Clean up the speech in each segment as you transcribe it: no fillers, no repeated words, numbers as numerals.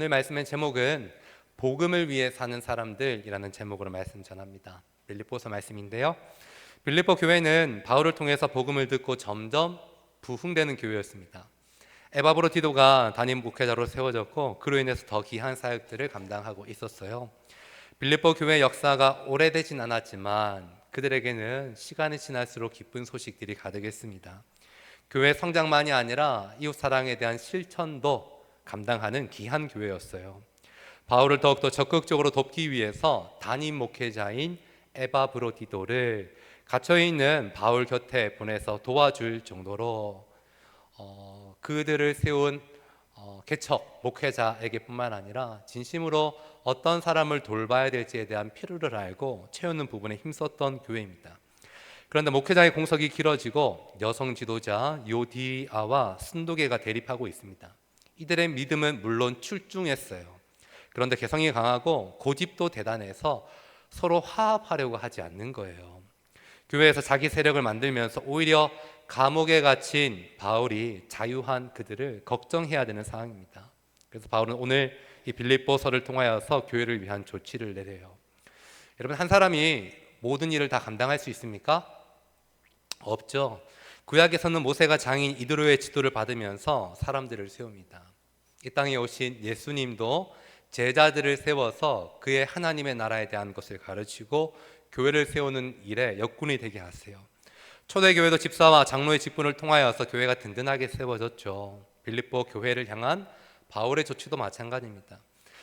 오늘 말씀의 제목은 복음을 위해 사는 사람들이라는 제목으로 말씀 전합니다. 빌립보서 말씀인데요. 빌립보 교회는 바울을 통해서 복음을 듣고 점점 부흥되는 교회였습니다. 에바브로디도가 담임 목회자로 세워졌고 그로 인해서 더 귀한 사역들을 감당하고 있었어요. 빌립보 교회 역사가 오래되진 않았지만 그들에게는 시간이 지날수록 기쁜 소식들이 가득했습니다. 교회 성장만이 아니라 이웃 사랑에 대한 실천도 감당하는 귀한 교회였어요. 바울을 더욱더 적극적으로 돕기 위해서 담임 목회자인 에바브로디도를 갇혀있는 바울 곁에 보내서 도와줄 정도로 그들을 세운 개척 목회자에게 뿐만 아니라 진심으로 어떤 사람을 돌봐야 될지에 대한 필요를 알고 채우는 부분에 힘썼던 교회입니다. 그런데 목회자의 공석이 길어지고 여성 지도자 요디아와 순도계가 대립하고 있습니다. 이들의 믿음은 물론 출중했어요. 그런데 개성이 강하고 고집도 대단해서 서로 화합하려고 하지 않는 거예요. 교회에서 자기 세력을 만들면서 오히려 감옥에 갇힌 바울이 자유한 그들을 걱정해야 되는 상황입니다. 그래서 바울은 오늘 이 빌립보서를 통하여서 교회를 위한 조치를 내려요. 여러분, 한 사람이 모든 일을 다 감당할 수 있습니까? 없죠. 구약에서는 모세가 장인 이드로의 지도를 받으면서 사람들을 세웁니다. 이 땅에 오신 예수님도 제자들을 세워서 그의 하나님의 나라에 대한 것을 가르치고 교회를 세우는 일에 역군이 되게 하세요. 초대교회도 집사와 장로의 직분을 통하여서 교회가 든든하게 세워졌죠. 빌립보 교회를 향한 바울의 조치도 마찬가지입니다.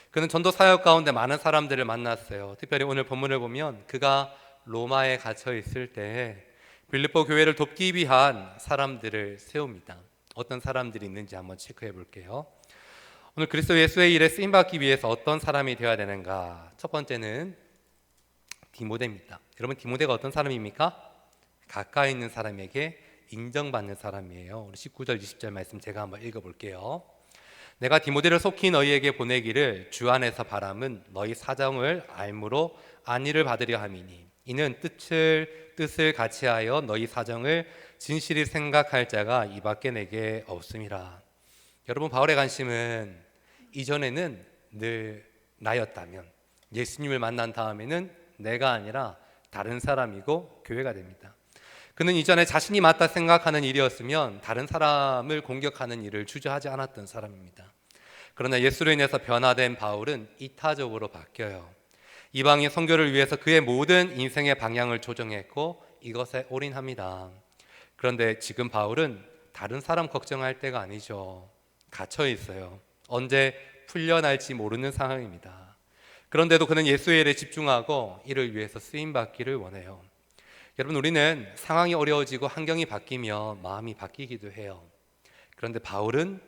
그는 전도 사역 가운데 많은 사람들을 만났어요. 특별히 오늘 본문을 보면 그가 로마에 갇혀 있을 때 빌립보 교회를 돕기 위한 사람들을 세웁니다. 어떤 사람들이 있는지 한번 체크해 볼게요. 오늘 그리스도 예수의 일에 쓰임받기 위해서 어떤 사람이 되어야 되는가? 첫 번째는 디모데입니다. 여러분, 디모데가 어떤 사람입니까? 가까이 있는 사람에게 인정받는 사람이에요. 우리 19절 20절 말씀 제가 한번 읽어볼게요. 내가 디모데를 속히 너희에게 보내기를 주 안에서 바람은 너희 사정을 알므로 안위를 받으려 함이니 이는 뜻을 같이하여 너희 사정을 진실히 생각할 자가 이밖에 내게 없음이라. 여러분, 바울의 관심은 이전에는 늘 나였다면 예수님을 만난 다음에는 내가 아니라 다른 사람이고 교회가 됩니다. 그는 이전에 자신이 맞다 생각하는 일이었으면 다른 사람을 공격하는 일을 주저하지 않았던 사람입니다. 그러나 예수로 인해서 변화된 바울은 이타적으로 바뀌어요. 이방인 선교를 위해서 그의 모든 인생의 방향을 조정했고 이것에 올인합니다. 그런데 지금 바울은 다른 사람 걱정할 때가 아니죠. 갇혀 있어요. 언제 풀려날지 모르는 상황입니다. 그런데도 그는 예수의 일에 집중하고 이를 위해서 쓰임받기를 원해요. 여러분, 우리는 상황이 어려워지고 환경이 바뀌면 마음이 바뀌기도 해요. 그런데 바울은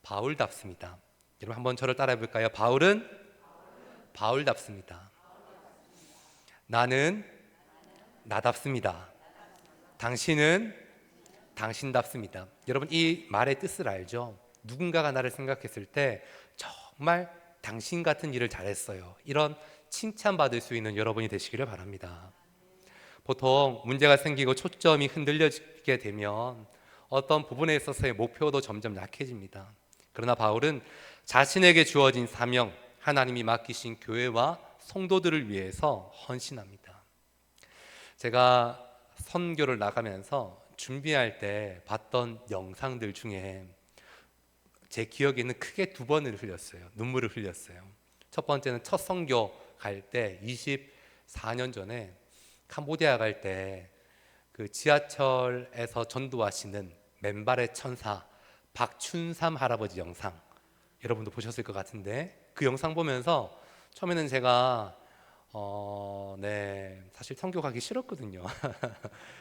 바울답습니다. 여러분, 한번 저를 따라해 볼까요? 바울은 바울답습니다. 나는 나답습니다. 당신은 당신답습니다. 여러분, 이 말의 뜻을 알죠? 누군가가 나를 생각했을 때 정말 당신 같은 일을 잘했어요, 이런 칭찬받을 수 있는 여러분이 되시기를 바랍니다. 보통 문제가 생기고 초점이 흔들려지게 되면 어떤 부분에 있어서의 목표도 점점 약해집니다. 그러나 바울은 자신에게 주어진 사명, 하나님이 맡기신 교회와 성도들을 위해서 헌신합니다. 제가 선교를 나가면서 준비할 때 봤던 영상들 중에 제 기억에는 크게 두 번을 흘렸어요. 눈물을 흘렸어요. 첫 번째는 첫 선교 갈 때 24년 전에 캄보디아 갈 때 그 지하철에서 전도하시는 맨발의 천사 박춘삼 할아버지 영상, 여러분도 보셨을 것 같은데 그 영상 보면서 처음에는 제가 사실 선교 가기 싫었거든요.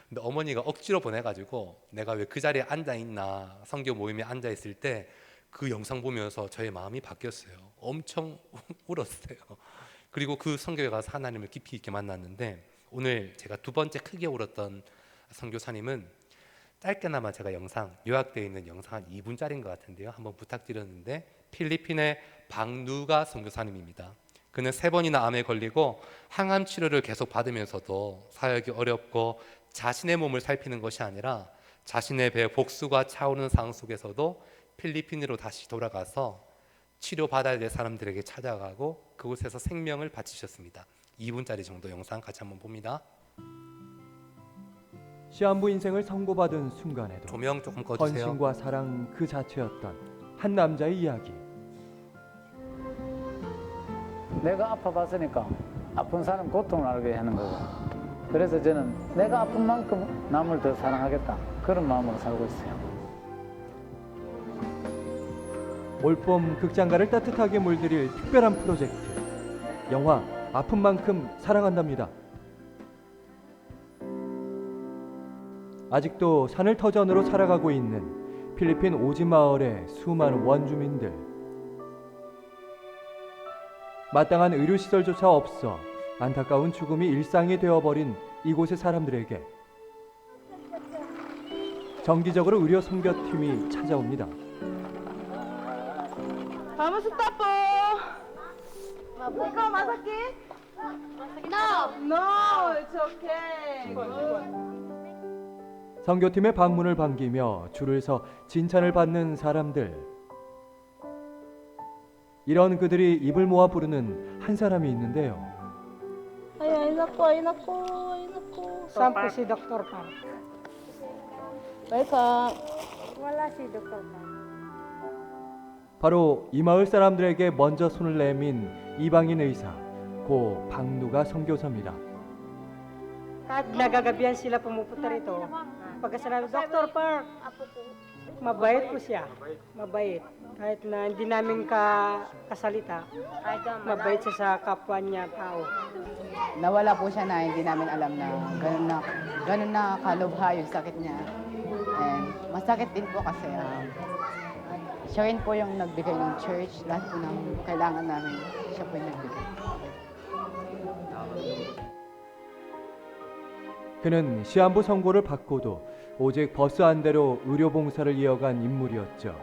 근데 어머니가 억지로 보내가지고 내가 왜 그 자리에 앉아 있나, 선교 모임에 앉아 있을 때 그 영상 보면서 저의 마음이 바뀌었어요. 엄청 울었어요. 그리고 그 선교에 가서 하나님을 깊이 있게 만났는데, 오늘 제가 두 번째 크게 울었던 선교사님은 짧게나마 제가 영상 요약되어 있는 영상 한 2분짜리인 것 같은데요, 한번 부탁드렸는데 필리핀의 박누가 선교사님입니다. 그는 3번이나 암에 걸리고 항암 치료를 계속 받으면서도 사역이 어렵고 자신의 몸을 살피는 것이 아니라 자신의 배에 복수가 차오르는 상황 속에서도 필리핀으로 다시 돌아가서 치료받아야 될 사람들에게 찾아가고 그곳에서 생명을 바치셨습니다. 2분짜리 정도 영상 같이 한번 봅니다. 시한부 인생을 선고받은 순간에도 조명 조금 꺼주세요. 헌신과 사랑 그 자체였던 한 남자의 이야기. 내가 아파봤으니까 아픈 사람 고통을 알게 하는 거고, 그래서 저는 내가 아픈 만큼 남을 더 사랑하겠다, 그런 마음으로 살고 있어요. 올봄 극장가를 따뜻하게 물들일 특별한 프로젝트, 영화 아픈 만큼 사랑한답니다. 아직도 산을 터전으로 살아가고 있는 필리핀 오지 마을의 수많은 원주민들. 마땅한 의료시설조차 없어 안타까운 죽음이 일상이 되어버린 이곳의 사람들에게 정기적으로 의료 선교팀이 찾아옵니다. Kamusta po? Ikaw, masakit? No! No, it's okay. 선교팀의 방문을 반기며 줄을 서 진찬을 받는 사람들. 이런 그들이 입을 모아 부르는 한 사람이 있는데요. Ay nako, ay nako, ay nako. Saan po si Dr. Park? Welcome. Wala si Dr. Park. 바로 이 마을 사람들에게 먼저 손을 내민 이방인 의사 고 박누가 선교사입니다. Kahit nagagabihan sila pumupunta rito, pagka sinabi, Dr. Park, mabait po siya. Mabait. Kahit na hindi namin kasalita, mabait siya sa kapwa niya tao. Nawala po siya na hindi namin alam na ganun na kalubha yung sakit niya. And masakit din po kasi siya rin po yung nagbigay ng church. Lahat po ng kailangan namin, siya po yung nagbigay. 그는 시한부 선고를 받고도 오직 버스 한 대로 의료 봉사를 이어간 인물이었죠.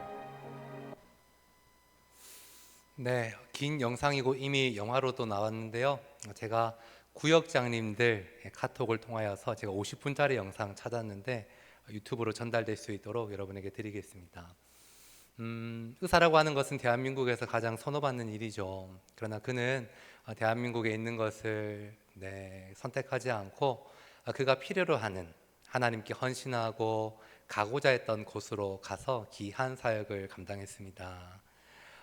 네, 긴 영상이고 이미 영화로도 나왔는데요. 제가 구역장님들 카톡을 통하여서 제가 50분짜리 영상 찾았는데 유튜브로 전달될 수 있도록 여러분에게 드리겠습니다. 의사라고 하는 것은 대한민국에서 가장 선호받는 일이죠. 그러나 그는 대한민국에 있는 것을 선택하지 않고 그가 필요로 하는 하나님께 헌신하고 가고자 했던 곳으로 가서 귀한 사역을 감당했습니다.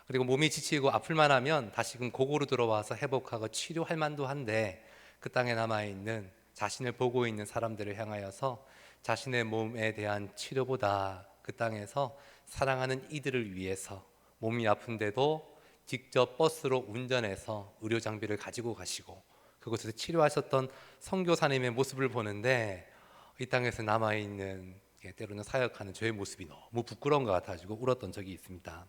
그리고 몸이 지치고 아플만 하면 다시금 고고로 들어와서 회복하고 치료할 만도 한데 그 땅에 남아있는 자신을 보고 있는 사람들을 향하여서 자신의 몸에 대한 치료보다 그 땅에서 사랑하는 이들을 위해서 몸이 아픈데도 직접 버스로 운전해서 의료 장비를 가지고 가시고 그곳에서 치료하셨던 선교사님의 모습을 보는데 이 땅에서 남아있는 때로는 사역하는 저의 모습이 너무 부끄러운 것 같아가지고 울었던 적이 있습니다.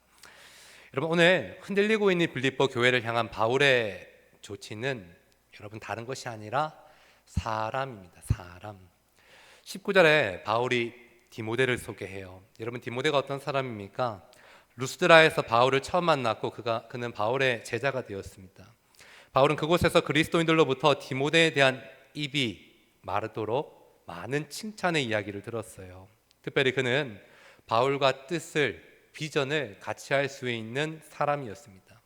여러분, 오늘 흔들리고 있는 빌립보 교회를 향한 바울의 조치는 여러분 다른 것이 아니라 사람입니다. 사람. 19절에 바울이 디모데를 소개해요. 여러분, 디모데가 어떤 사람입니까? 루스드라에서 바울을 처음 만났고 그는 바울의 제자가 되었습니다. 바울은 그곳에서 그리스도인들로부터 디모데에 대한 입이 마르도록 많은 칭찬의 이야기를 들었어요. 특별히 그는 바울과 뜻을, 비전을 같이 할 수 있는 사람이었습니다.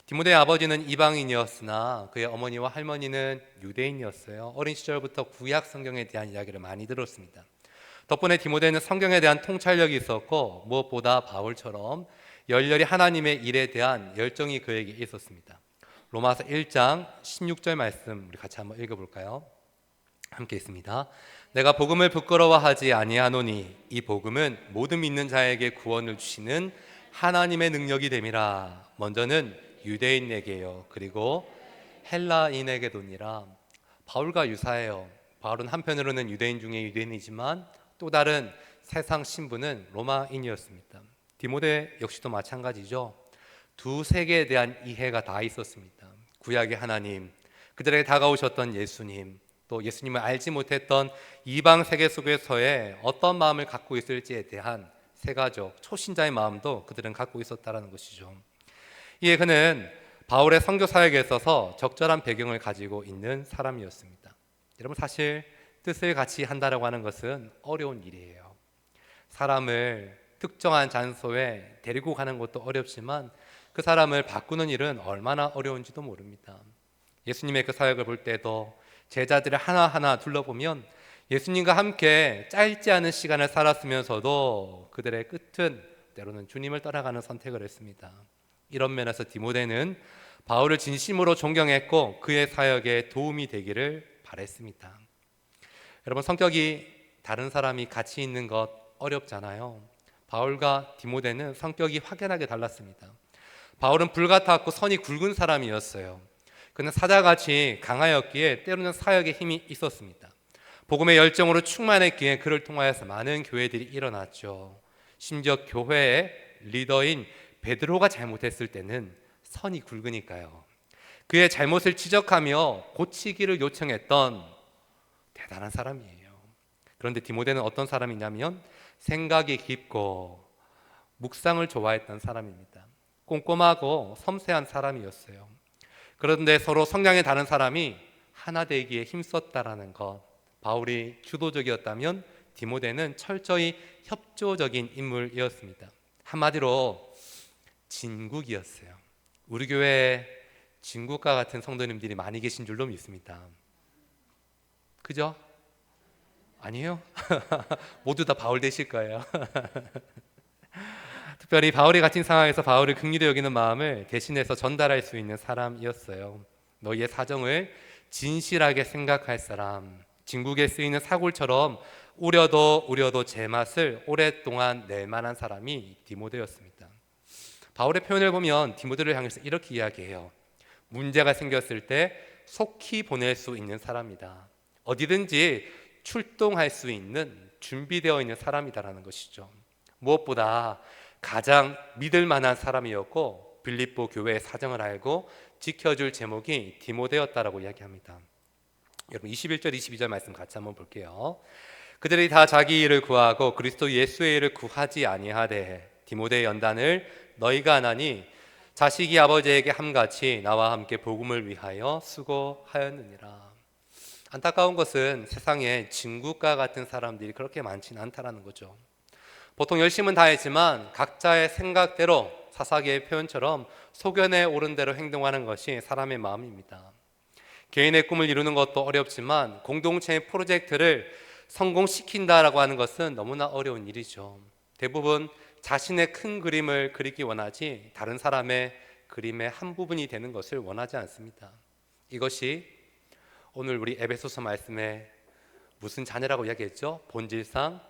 디모데의 아버지는 이방인이었으나 그의 어머니와 할머니는 유대인이었어요. 어린 시절부터 구약 성경에 대한 이야기를 많이 들었습니다. 덕분에 디모데는 성경에 대한 통찰력이 있었고 무엇보다 바울처럼 열렬히 하나님의 일에 대한 열정이 그에게 있었습니다. 로마서 1장 16절 말씀 우리 같이 한번 읽어볼까요? 함께 있습니다. 내가 복음을 부끄러워하지 아니하노니 이 복음은 모든 믿는 자에게 구원을 주시는 하나님의 능력이 됨이라. 먼저는 유대인에게요 그리고 헬라인에게도니라. 바울과 유사해요. 바울은 한편으로는 유대인 중에 유대인이지만 또 다른 세상 신분은 로마인이었습니다. 디모데 역시도 마찬가지죠. 두 세계에 대한 이해가 다 있었습니다. 구약의 하나님, 그들에게 다가오셨던 예수님, 또 예수님을 알지 못했던 이방 세계 속에서의 어떤 마음을 갖고 있을지에 대한 세가족, 초신자의 마음도 그들은 갖고 있었다는 것이죠. 이에 그는 바울의 선교 사역에 있어서 적절한 배경을 가지고 있는 사람이었습니다. 여러분, 사실 뜻을 같이 한다라고 하는 것은 어려운 일이에요. 사람을 특정한 장소에 데리고 가는 것도 어렵지만 그 사람을 바꾸는 일은 얼마나 어려운지도 모릅니다. 예수님의 그 사역을 볼 때도 제자들을 하나하나 둘러보면 예수님과 함께 짧지 않은 시간을 살았으면서도 그들의 끝은 때로는 주님을 따라가는 선택을 했습니다. 이런 면에서 디모데는 바울을 진심으로 존경했고 그의 사역에 도움이 되기를 바랬습니다. 여러분, 성격이 다른 사람이 같이 있는 것 어렵잖아요. 바울과 디모데는 성격이 확연하게 달랐습니다. 바울은 불같았고 선이 굵은 사람이었어요. 그는 사자같이 강하였기에 때로는 사역에 힘이 있었습니다. 복음의 열정으로 충만했기에 그를 통하여서 많은 교회들이 일어났죠. 심지어 교회의 리더인 베드로가 잘못했을 때는 선이 굵으니까요. 그의 잘못을 지적하며 고치기를 요청했던 대단한 사람이에요. 그런데 디모데는 어떤 사람이냐면 생각이 깊고 묵상을 좋아했던 사람입니다. 꼼꼼하고 섬세한 사람이었어요. 그런데 서로 성향이 다른 사람이 하나 되기에 힘썼다라는 것, 바울이 주도적이었다면 디모데는 철저히 협조적인 인물이었습니다. 한마디로 진국이었어요. 우리 교회에 진국과 같은 성도님들이 많이 계신 줄로 믿습니다. 그죠? 아니에요? 모두 다 바울 되실 거예요. 특별히 바울이 갇힌 상황에서 바울을 긍휼히 여기는 마음을 대신해서 전달할 수 있는 사람이었어요. 너희의 사정을 진실하게 생각할 사람, 진국에 쓰이는 사골처럼 우려도 제맛을 오랫동안 낼 만한 사람이 디모데였습니다. 바울의 표현을 보면 디모데를 향해서 이렇게 이야기해요. 문제가 생겼을 때 속히 보낼 수 있는 사람이다. 어디든지 출동할 수 있는 준비되어 있는 사람이다라는 것이죠. 무엇보다 가장 믿을 만한 사람이었고 빌립보 교회의 사정을 알고 지켜줄 제목이 디모데였다라고 이야기합니다. 여러분 21절 22절 말씀 같이 한번 볼게요. 그들이 다 자기 일을 구하고 그리스도 예수의 일을 구하지 아니하되 디모데의 연단을 너희가 하나니 자식이 아버지에게 함같이 나와 함께 복음을 위하여 수고하였느니라. 안타까운 것은 세상에 진국과 같은 사람들이 그렇게 많지는 않다라는 거죠. 보통 열심은 다했지만 각자의 생각대로 사사기의 표현처럼 소견에 오른 대로 행동하는 것이 사람의 마음입니다. 개인의 꿈을 이루는 것도 어렵지만 공동체의 프로젝트를 성공시킨다라고 하는 것은 너무나 어려운 일이죠. 대부분 자신의 큰 그림을 그리기 원하지 다른 사람의 그림의 한 부분이 되는 것을 원하지 않습니다. 이것이 오늘 우리 에베소서 말씀에 무슨 자녀라고 이야기했죠? 본질상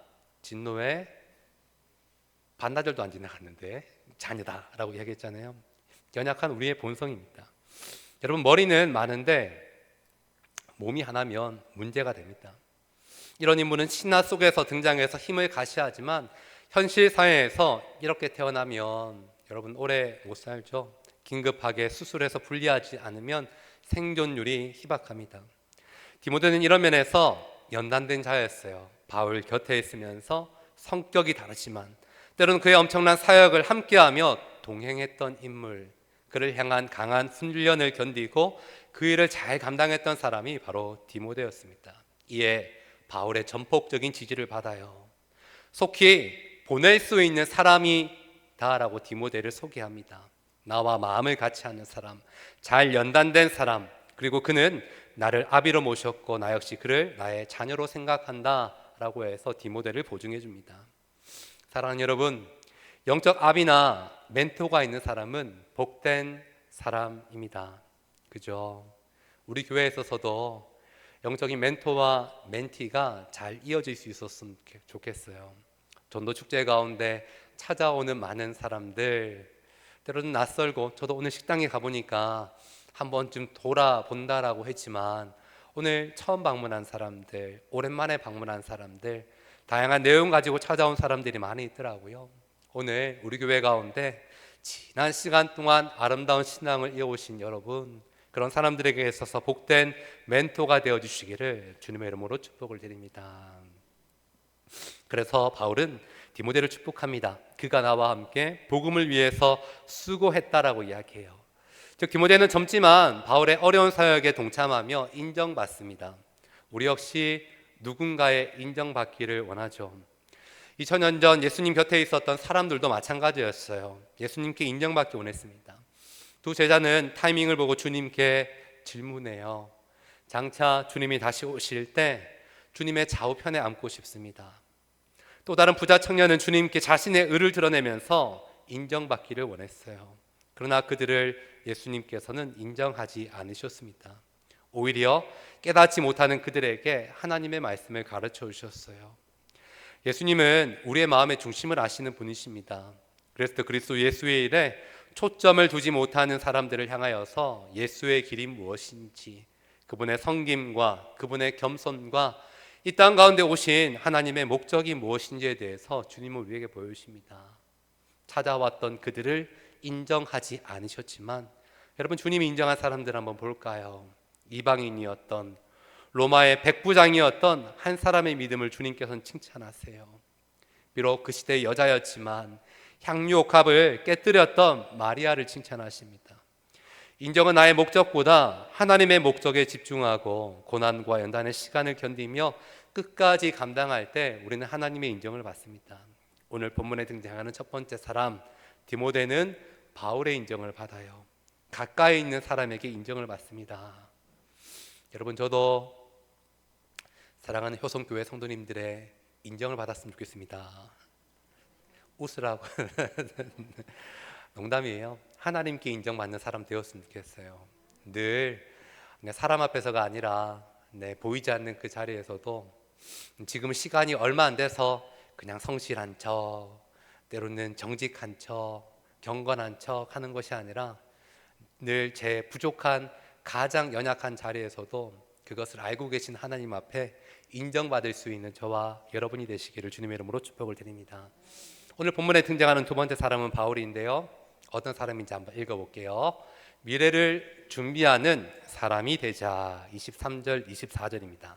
진노의 반나절도 안 지나갔는데 자녀다라고 이야기했잖아요. 연약한 우리의 본성입니다. 여러분, 머리는 많은데 몸이 하나면 문제가 됩니다. 이런 인물은 신화 속에서 등장해서 힘을 가시하지만 현실 사회에서 이렇게 태어나면 여러분 오래 못 살죠. 긴급하게 수술해서 분리하지 않으면 생존율이 희박합니다. 디모데는 이런 면에서 연단된 자였어요. 바울 곁에 있으면서 성격이 다르지만 때로는 그의 엄청난 사역을 함께하며 동행했던 인물, 그를 향한 강한 훈련을 견디고 그 일을 잘 감당했던 사람이 바로 디모데였습니다. 이에 바울의 전폭적인 지지를 받아요. 속히 보낼 수 있는 사람이다라고 디모데를 소개합니다. 나와 마음을 같이 하는 사람, 잘 연단된 사람, 그리고 그는 나를 아비로 모셨고 나 역시 그를 나의 자녀로 생각한다라고 해서 디모데를 보증해 줍니다. 사랑하는 여러분, 영적 아비나 멘토가 있는 사람은 복된 사람입니다. 그죠? 우리 교회에 있어서도 영적인 멘토와 멘티가 잘 이어질 수 있었으면 좋겠어요. 전도 축제 가운데 찾아오는 많은 사람들, 때로는 낯설고, 저도 오늘 식당에 가보니까 한 번쯤 돌아본다라고 했지만 오늘 처음 방문한 사람들, 오랜만에 방문한 사람들, 다양한 내용 가지고 찾아온 사람들이 많이 있더라고요. 오늘 우리 교회 가운데 지난 시간 동안 아름다운 신앙을 이어오신 여러분, 그런 사람들에게 있어서 복된 멘토가 되어주시기를 주님의 이름으로 축복을 드립니다. 그래서 바울은 디모데를 축복합니다. 그가 나와 함께 복음을 위해서 수고했다라고 이야기해요. 즉 디모데는 젊지만 바울의 어려운 사역에 동참하며 인정받습니다. 우리 역시 누군가의 인정받기를 원하죠. 2000년 전 예수님 곁에 있었던 사람들도 마찬가지였어요. 예수님께 인정받기 원했습니다. 두 제자는 타이밍을 보고 주님께 질문해요. 장차 주님이 다시 오실 때 주님의 좌우편에 앉고 싶습니다. 또 다른 부자 청년은 주님께 자신의 의를 드러내면서 인정받기를 원했어요. 그러나 그들을 예수님께서는 인정하지 않으셨습니다. 오히려 깨닫지 못하는 그들에게 하나님의 말씀을 가르쳐 주셨어요. 예수님은 우리의 마음의 중심을 아시는 분이십니다. 그래서 그리스도 예수의 일에 초점을 두지 못하는 사람들을 향하여서 예수의 길이 무엇인지, 그분의 섬김과 그분의 겸손과 이 땅 가운데 오신 하나님의 목적이 무엇인지에 대해서 주님은 우리에게 보여주십니다. 찾아왔던 그들을 인정하지 않으셨지만, 여러분, 주님이 인정한 사람들 한번 볼까요? 이방인이었던, 로마의 백부장이었던 한 사람의 믿음을 주님께서는 칭찬하세요. 비록 그 시대의 여자였지만 향유옥합을 깨뜨렸던 마리아를 칭찬하십니다. 인정은 나의 목적보다 하나님의 목적에 집중하고 고난과 연단의 시간을 견디며 끝까지 감당할 때 우리는 하나님의 인정을 받습니다. 오늘 본문에 등장하는 첫 번째 사람 디모데는 바울의 인정을 받아요. 가까이 있는 사람에게 인정을 받습니다. 여러분, 저도 사랑하는 효성교회 성도님들의 인정을 받았으면 좋겠습니다. 웃으라고. 농담이에요. 하나님께 인정받는 사람 되었으면 좋겠어요. 늘 사람 앞에서가 아니라 보이지 않는 그 자리에서도 지금 시간이 얼마 안 돼서 그냥 성실한 척, 때로는 정직한 척, 경건한 척 하는 것이 아니라 늘 제 부족한 가장 연약한 자리에서도 그것을 알고 계신 하나님 앞에 인정받을 수 있는 저와 여러분이 되시기를 주님의 이름으로 축복을 드립니다. 오늘 본문에 등장하는 두 번째 사람은 바울인데요. 어떤 사람인지 한번 읽어볼게요. 미래를 준비하는 사람이 되자. 23절 24절입니다.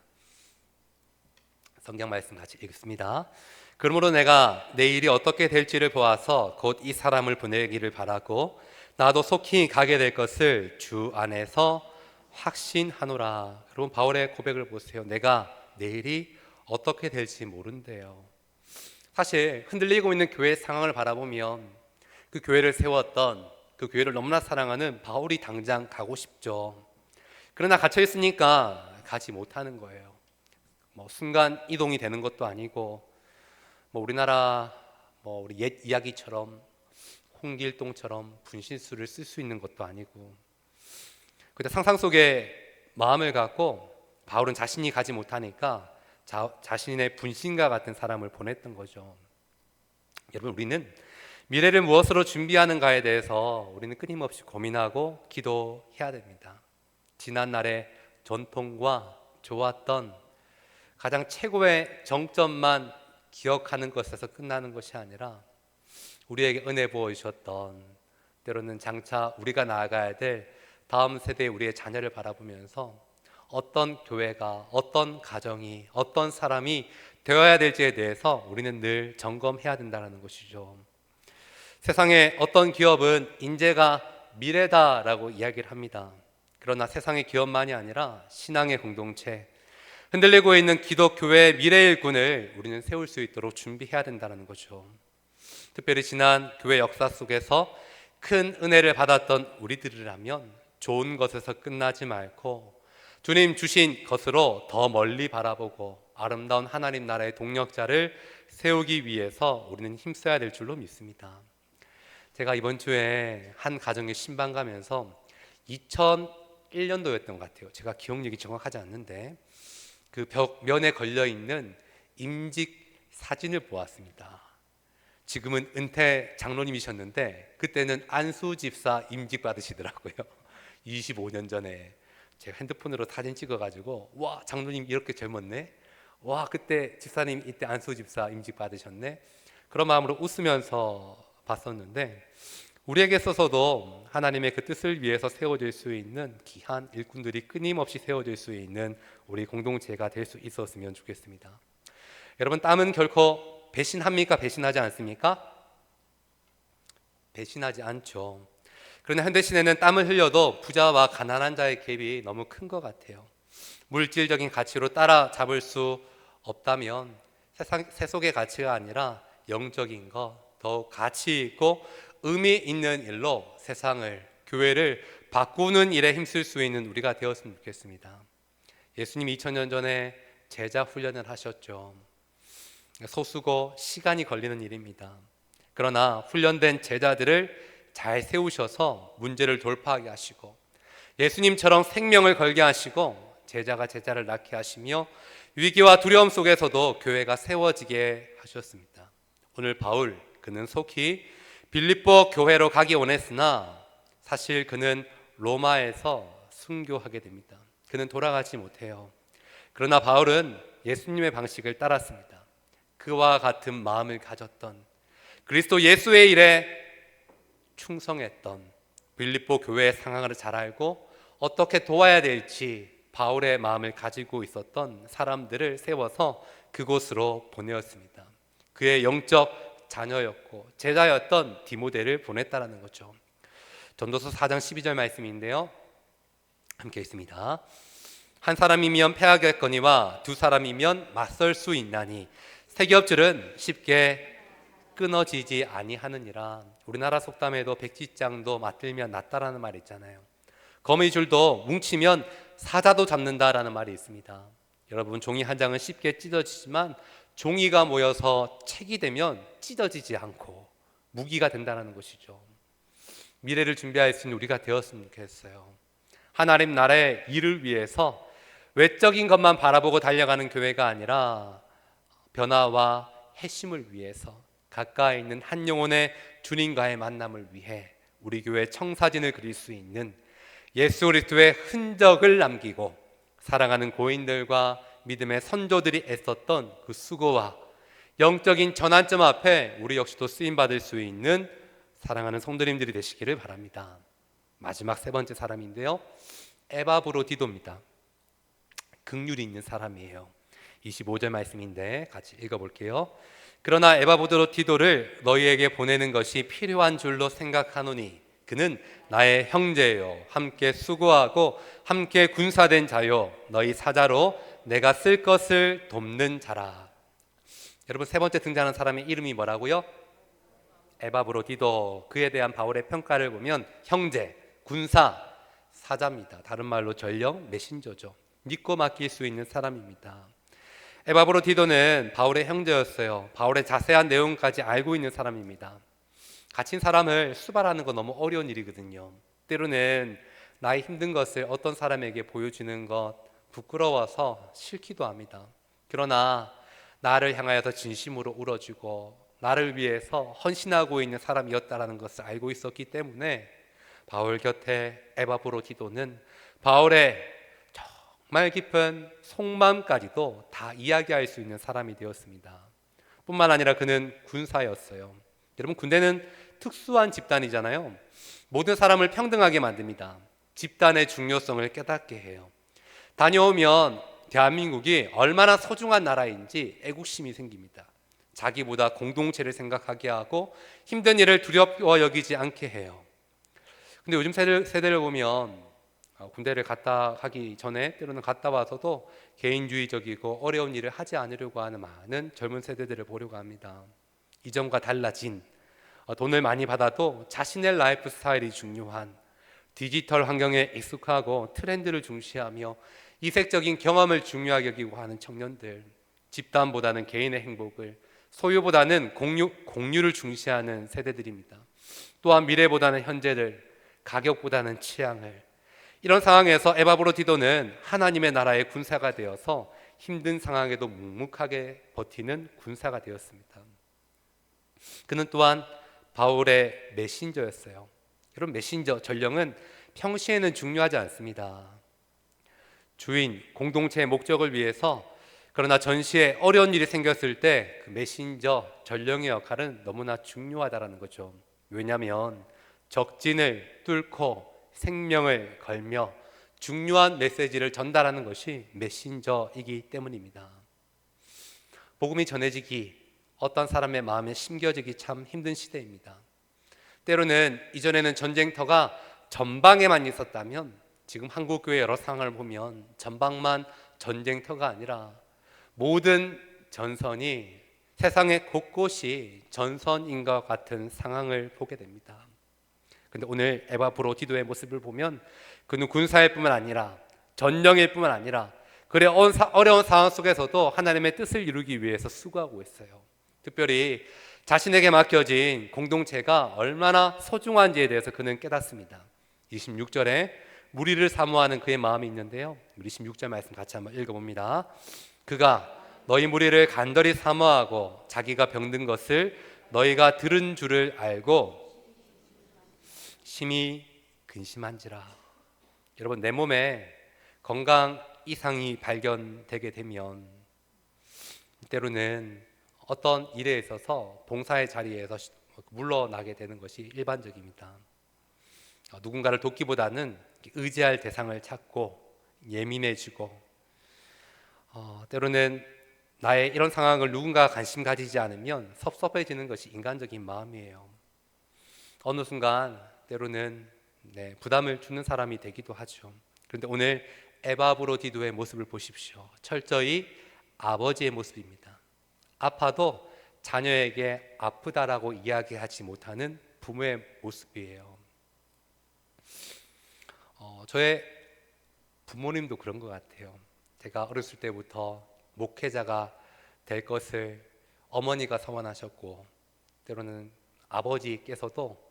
성경 말씀 같이 읽습니다. 그러므로 내가 내 일이 어떻게 될지를 보아서 곧 이 사람을 보내기를 바라고 나도 속히 가게 될 것을 주 안에서 확신하노라. 여러분, 바울의 고백을 보세요. 내가 내일이 어떻게 될지 모른대요. 사실 흔들리고 있는 교회의 상황을 바라보면 그 교회를 세웠던, 그 교회를 너무나 사랑하는 바울이 당장 가고 싶죠. 그러나 갇혀 있으니까 가지 못하는 거예요. 순간 이동이 되는 것도 아니고, 우리나라 우리 옛 이야기처럼 홍길동처럼 분신술을 쓸 수 있는 것도 아니고, 그때 상상 속에 마음을 갖고 바울은 자신이 가지 못하니까 자신의 분신과 같은 사람을 보냈던 거죠. 여러분, 우리는 미래를 무엇으로 준비하는가에 대해서 우리는 끊임없이 고민하고 기도해야 됩니다. 지난날의 전통과 좋았던 가장 최고의 정점만 기억하는 것에서 끝나는 것이 아니라 우리에게 은혜 부어주셨던, 때로는 장차 우리가 나아가야 될 다음 세대의 우리의 자녀를 바라보면서 어떤 교회가, 어떤 가정이, 어떤 사람이 되어야 될지에 대해서 우리는 늘 점검해야 된다는 것이죠. 세상에 어떤 기업은 인재가 미래다라고 이야기를 합니다. 그러나 세상의 기업만이 아니라 신앙의 공동체, 흔들리고 있는 기독교회의 미래 일꾼을 우리는 세울 수 있도록 준비해야 된다는 거죠. 특별히 지난 교회 역사 속에서 큰 은혜를 받았던 우리들이라면 좋은 것에서 끝나지 말고 주님 주신 것으로 더 멀리 바라보고 아름다운 하나님 나라의 동력자를 세우기 위해서 우리는 힘써야 될 줄로 믿습니다. 제가 이번 주에 한 가정에 신방 가면서 2001년도였던 것 같아요. 제가 기억력이 정확하지 않는데 그 벽면에 걸려있는 임직 사진을 보았습니다. 지금은 은퇴 장로님이셨는데 그때는 안수 집사 임직 받으시더라고요. 25년 전에 제가 핸드폰으로 사진 찍어가지고, 와, 장로님 이렇게 젊었네, 와, 그때 집사님 이때 안수 집사 임직 받으셨네, 그런 마음으로 웃으면서 봤었는데, 우리에게 있어서도 하나님의 그 뜻을 위해서 세워질 수 있는 귀한 일꾼들이 끊임없이 세워질 수 있는 우리 공동체가 될 수 있었으면 좋겠습니다. 여러분, 땀은 결코 배신합니까? 배신하지 않습니까? 배신하지 않죠. 그러나 현대시대는 땀을 흘려도 부자와 가난한 자의 갭이 너무 큰 것 같아요. 물질적인 가치로 따라잡을 수 없다면 세속의 가치가 아니라 영적인 것, 더욱 가치 있고 의미 있는 일로 세상을 교회를 바꾸는 일에 힘쓸 수 있는 우리가 되었으면 좋겠습니다. 예수님이 2000년 전에 제자 훈련을 하셨죠. 소수고 시간이 걸리는 일입니다. 그러나 훈련된 제자들을 잘 세우셔서 문제를 돌파하게 하시고 예수님처럼 생명을 걸게 하시고 제자가 제자를 낳게 하시며 위기와 두려움 속에서도 교회가 세워지게 하셨습니다. 오늘 바울, 그는 속히 빌립보 교회로 가기 원했으나 사실 그는 로마에서 순교하게 됩니다. 그는 돌아가지 못해요. 그러나 바울은 예수님의 방식을 따랐습니다. 그와 같은 마음을 가졌던, 그리스도 예수의 일에 충성했던, 빌립보 교회의 상황을 잘 알고 어떻게 도와야 될지 바울의 마음을 가지고 있었던 사람들을 세워서 그곳으로 보내었습니다. 그의 영적 자녀였고 제자였던 디모데를 보냈다라는 거죠. 전도서 4장 12절 말씀인데요, 함께 있습니다. 한 사람이면 패하겠거니와 두 사람이면 맞설 수 있나니 세 겹줄은 쉽게 끊어지지 아니하느니라. 우리나라 속담에도 백지장도 맞들면 낫다라는 말이 있잖아요. 거미줄도 뭉치면 사자도 잡는다라는 말이 있습니다. 여러분, 종이 한 장은 쉽게 찢어지지만 종이가 모여서 책이 되면 찢어지지 않고 무기가 된다는 것이죠. 미래를 준비할 수 있는 우리가 되었으면 좋겠어요. 하나님 나라의 일을 위해서 외적인 것만 바라보고 달려가는 교회가 아니라 변화와 핵심을 위해서 가까이 있는 한 영혼의 주님과의 만남을 위해 우리 교회 청사진을 그릴 수 있는 예수 그리스도의 흔적을 남기고 사랑하는 고인들과 믿음의 선조들이 애썼던 그 수고와 영적인 전환점 앞에 우리 역시도 쓰임받을 수 있는 사랑하는 성도님들이 되시기를 바랍니다. 마지막 세 번째 사람인데요, 에바브로디도입니다. 긍휼이 있는 사람이에요. 25절 말씀인데 같이 읽어볼게요. 그러나 에바브로디도를 너희에게 보내는 것이 필요한 줄로 생각하노니 그는 나의 형제요, 함께 수고하고 함께 군사된 자요, 너희 사자로 내가 쓸 것을 돕는 자라. 여러분, 세 번째 등장하는 사람의 이름이 뭐라고요? 에바브로디도. 그에 대한 바울의 평가를 보면 형제, 군사, 사자입니다. 다른 말로 전령, 메신저죠. 믿고 맡길 수 있는 사람입니다. 에바브로디도는 바울의 형제였어요. 바울의 자세한 내용까지 알고 있는 사람입니다. 갇힌 사람을 수발하는 건 너무 어려운 일이거든요. 때로는 나의 힘든 것을 어떤 사람에게 보여주는 것 부끄러워서 싫기도 합니다. 그러나 나를 향하여서 진심으로 울어주고 나를 위해서 헌신하고 있는 사람이었다는 것을 알고 있었기 때문에 바울 곁에 에바브로디도는 바울의 정말 깊은 속마음까지도 다 이야기할 수 있는 사람이 되었습니다. 뿐만 아니라 그는 군사였어요. 여러분, 군대는 특수한 집단이잖아요. 모든 사람을 평등하게 만듭니다. 집단의 중요성을 깨닫게 해요. 다녀오면 대한민국이 얼마나 소중한 나라인지 애국심이 생깁니다. 자기보다 공동체를 생각하게 하고 힘든 일을 두려워 여기지 않게 해요. 근데 요즘 세대를 보면 군대를 갔다 가기 전에 때로는 갔다 와서도 개인주의적이고 어려운 일을 하지 않으려고 하는 많은 젊은 세대들을 보려고 합니다. 이전과 달라진, 돈을 많이 받아도 자신의 라이프 스타일이 중요한, 디지털 환경에 익숙하고 트렌드를 중시하며 이색적인 경험을 중요하게 여기고 하는 청년들, 집단보다는 개인의 행복을, 소유보다는 공유를 중시하는 세대들입니다. 또한 미래보다는 현재를, 가격보다는 취향을. 이런 상황에서 에바브로디도는 하나님의 나라의 군사가 되어서 힘든 상황에도 묵묵하게 버티는 군사가 되었습니다. 그는 또한 바울의 메신저였어요. 여러분, 메신저, 전령은 평시에는 중요하지 않습니다. 주인, 공동체의 목적을 위해서, 그러나 전시에 어려운 일이 생겼을 때 그 메신저, 전령의 역할은 너무나 중요하다는 거죠. 왜냐하면 적진을 뚫고 생명을 걸며 중요한 메시지를 전달하는 것이 메신저이기 때문입니다. 복음이 전해지기, 어떤 사람의 마음에 심겨지기 참 힘든 시대입니다. 때로는 이전에는 전쟁터가 전방에만 있었다면 지금 한국교회 여러 상황을 보면 전방만 전쟁터가 아니라 모든 전선이 세상의 곳곳이 전선인 것 같은 상황을 보게 됩니다. 근데 오늘 에바브로디도의 모습을 보면 그는 군사일 뿐만 아니라 전령일 뿐만 아니라 그래 어려운 상황 속에서도 하나님의 뜻을 이루기 위해서 수고하고 있어요. 특별히 자신에게 맡겨진 공동체가 얼마나 소중한지에 대해서 그는 깨닫습니다. 26절에 무리를 사모하는 그의 마음이 있는데요, 우리 26절 말씀 같이 한번 읽어봅니다. 그가 너희 무리를 간절히 사모하고 자기가 병든 것을 너희가 들은 줄을 알고 심히 근심한지라. 여러분, 내 몸에 건강 이상이 발견되게 되면 때로는 어떤 일에 있어서 봉사의 자리에서 물러나게 되는 것이 일반적입니다. 누군가를 돕기보다는 의지할 대상을 찾고 예민해지고, 때로는 나의 이런 상황을 누군가가 관심 가지지 않으면 섭섭해지는 것이 인간적인 마음이에요. 어느 순간 때로는 부담을 주는 사람이 되기도 하죠. 그런데 오늘 에바브로디도의 모습을 보십시오. 철저히 아버지의 모습입니다. 아파도 자녀에게 아프다라고 이야기하지 못하는 부모의 모습이에요. 저의 부모님도 그런 것 같아요. 제가 어렸을 때부터 목회자가 될 것을 어머니가 서원하셨고, 때로는 아버지께서도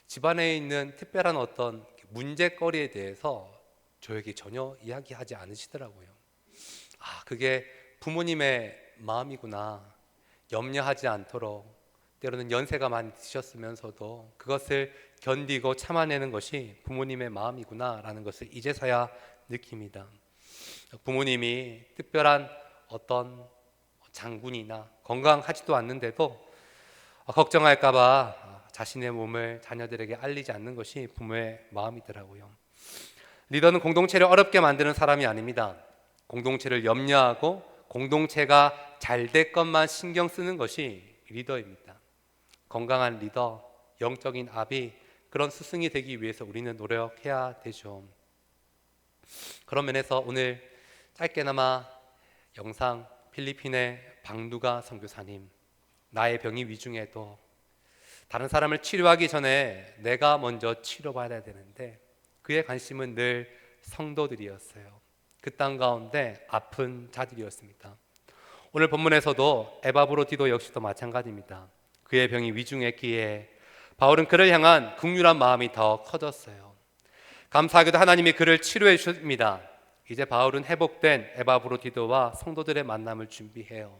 집안에 있는 특별한 어떤 문제거리에 대해서 저에게 전혀 이야기하지 않으시더라고요. 그게 부모님의 마음이구나. 염려하지 않도록, 때로는 연세가 많이 드셨으면서도 그것을 견디고 참아내는 것이 부모님의 마음이구나라는 것을 이제서야 느낍니다. 부모님이 특별한 어떤 장군이나 건강하지도 않는데도 걱정할까봐 자신의 몸을 자녀들에게 알리지 않는 것이 부모의 마음이더라고요. 리더는 공동체를 어렵게 만드는 사람이 아닙니다. 공동체를 염려하고 공동체가 잘 될 것만 신경 쓰는 것이 리더입니다. 건강한 리더, 영적인 아비, 그런 스승이 되기 위해서 우리는 노력해야 되죠. 그런 면에서 오늘 짧게나마 영상 필리핀의 방누가 선교사님, 나의 병이 위중해도 다른 사람을 치료하기 전에 내가 먼저 치료받아야 되는데 그의 관심은 늘 성도들이었어요. 그 땅 가운데 아픈 자들이었습니다. 오늘 본문에서도 에바브로디도 역시도 마찬가지입니다. 그의 병이 위중했기에 바울은 그를 향한 긍휼한 마음이 더 커졌어요. 감사하게도 하나님이 그를 치료해 주십니다. 이제 바울은 회복된 에바브로디도와 성도들의 만남을 준비해요.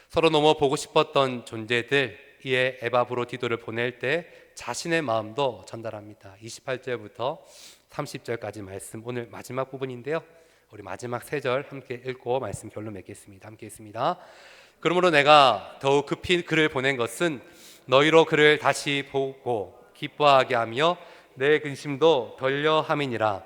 서로 너무 보고 싶었던 존재들, 이에 에바브로디도를 보낼 때 자신의 마음도 전달합니다. 28절부터 30절까지 말씀, 오늘 마지막 부분인데요, 우리 마지막 3절 함께 읽고 말씀 결론 맺겠습니다. 함께 읽습니다. 그러므로 내가 더욱 급히 그를 보낸 것은 너희로 그를 다시 보고 기뻐하게 하며 내 근심도 덜려 함이니라.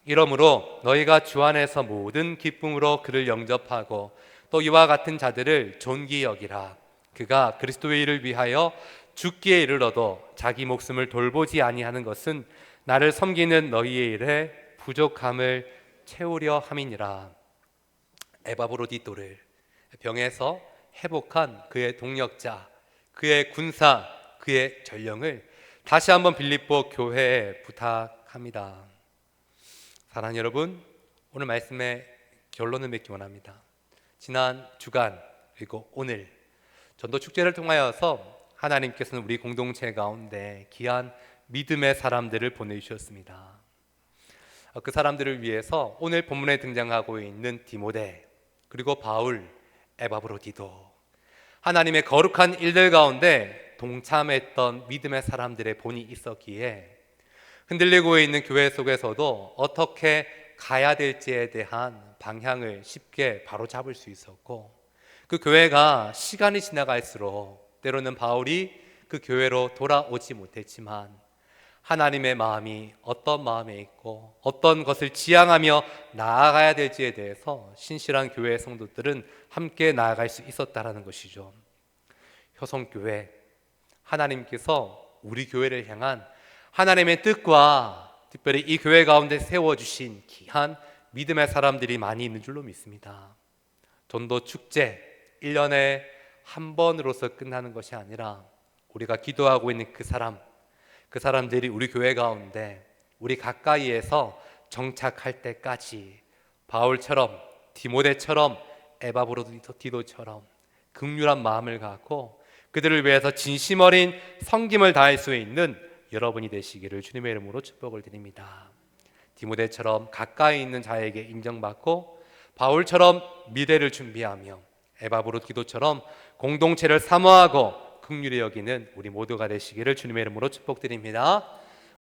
이러므로 너희가 주 안에서 모든 기쁨으로 그를 영접하고 또 이와 같은 자들을 존귀 여기라. 그가 그리스도의 일을 위하여 죽기에 이르러도 자기 목숨을 돌보지 아니하는 것은 나를 섬기는 너희의 일에 부족함을 채우려 함이니라. 에바브로디도를 병에서 회복한 그의 동력자, 그의 군사, 그의 전령을 다시 한번 빌립보 교회에 부탁합니다. 사랑하는 여러분, 오늘 말씀의 결론을 맺기 원합니다. 지난 주간 그리고 오늘 전도 축제를 통하여서 하나님께서는 우리 공동체 가운데 귀한 믿음의 사람들을 보내주셨습니다. 그 사람들을 위해서 오늘 본문에 등장하고 있는 디모데, 그리고 바울, 에바브로디도, 하나님의 거룩한 일들 가운데 동참했던 믿음의 사람들의 본이 있었기에 흔들리고 있는 교회 속에서도 어떻게 가야 될지에 대한 방향을 쉽게 바로잡을 수 있었고, 그 교회가 시간이 지나갈수록 때로는 바울이 그 교회로 돌아오지 못했지만 하나님의 마음이 어떤 마음에 있고 어떤 것을 지향하며 나아가야 될지에 대해서 신실한 교회의 성도들은 함께 나아갈 수 있었다라는 것이죠. 효성교회, 하나님께서 우리 교회를 향한 하나님의 뜻과 특별히 이 교회 가운데 세워주신 귀한 믿음의 사람들이 많이 있는 줄로 믿습니다. 전도 축제 1년에 한 번으로서 끝나는 것이 아니라 우리가 기도하고 있는 그 사람, 그 사람들이 우리 교회 가운데 우리 가까이에서 정착할 때까지 바울처럼, 디모데처럼, 에바브로디도처럼 긍휼한 마음을 갖고 그들을 위해서 진심 어린 섬김을 다할 수 있는 여러분이 되시기를 주님의 이름으로 축복을 드립니다. 디모데처럼 가까이 있는 자에게 인정받고 바울처럼 미래를 준비하며 에바브로디도처럼 공동체를 사모하고 긍휼히 여기는 우리 모두가 되시기를 주님의 이름으로 축복드립니다.